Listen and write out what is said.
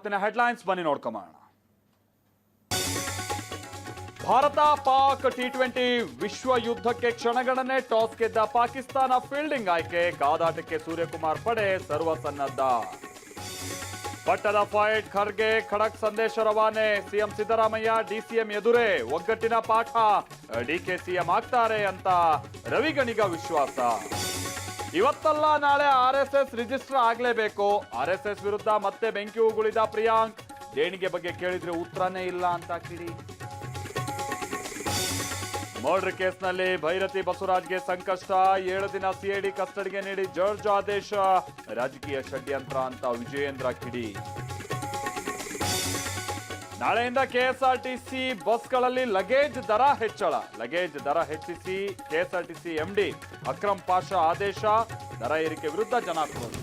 ಇವತ್ತಿನ ಹೆಡ್ಲೈನ್ಸ್ ಬನ್ನಿ ನೋಡ್ಕೊಂಬೋಣ. ಭಾರತ ಪಾಕ್ ಟಿ20 ವಿಶ್ವ ಯುದ್ಧಕ್ಕೆ ಕ್ಷಣಗಣನೆ. ಟಾಸ್ ಗೆದ್ದ ಪಾಕಿಸ್ತಾನ ಫೀಲ್ಡಿಂಗ್ ಆಯ್ಕೆ. ಕಾದಾಟಕ್ಕೆ ಸೂರ್ಯಕುಮಾರ್ ಪಡೆ ಸರ್ವಸನ್ನದ್ಧ. ಪಟ್ಟದ ಫೈಟ್. ಖರ್ಗೆ ಖಡಕ್ ಸಂದೇಶ ರವಾನೆ. ಸಿಎಂ ಸಿದ್ದರಾಮಯ್ಯ ಡಿಸಿಎಂ ಎದುರೇ ಒಗ್ಗಟ್ಟಿನ ಪಾಠ. ಡಿಕೆ ಸಿಎಂ ಆಗ್ತಾರೆ ಅಂತ ರವಿಗಣಿಗ ವಿಶ್ವಾಸ. ಇವತ್ತಲ್ಲ ನಾಳೆ RSS ರಿಜಿಸ್ಟರ್ ಆಗ್ಲೇಬೇಕು. RSS ವಿರುದ್ಧ ಮತ್ತೆ ಬೆಂಕಿ ಉಗುಳಿದ ಪ್ರಿಯಾಂಕ್. ದೇಣಿಗೆ ಬಗ್ಗೆ ಕೇಳಿದ್ರೆ ಉತ್ತರನೇ ಇಲ್ಲ ಅಂತ ಕಿಡಿ. ಮರ್ಡರ್ ಕೇಸ್ನಲ್ಲಿ ಭೈರತಿ ಬಸವರಾಜ್ಗೆ ಸಂಕಷ್ಟ. 7 ದಿನ ಸಿಐಡಿ ಕಸ್ಟಡಿಗೆ ನೀಡಿ ಜಡ್ಜ್ ಆದೇಶ. ರಾಜಕೀಯ ಷಡ್ಯಂತ್ರ ಅಂತ ವಿಜಯೇಂದ್ರ ಕಿಡಿ. ನಾಳೆಯಿಂದ KSRTC ಬಸ್ಗಳಲ್ಲಿ ಲಗೇಜ್ ದರ ಹೆಚ್ಚಳ. ಲಗೇಜ್ ದರ ಹೆಚ್ಚಿಸಿ KSRTC MD ಅಕ್ರಮ್ ಪಾಷಾ ಆದೇಶ. ದರ ಏರಿಕೆ ವಿರುದ್ಧ ಜನಾಕ್ರೋಶ.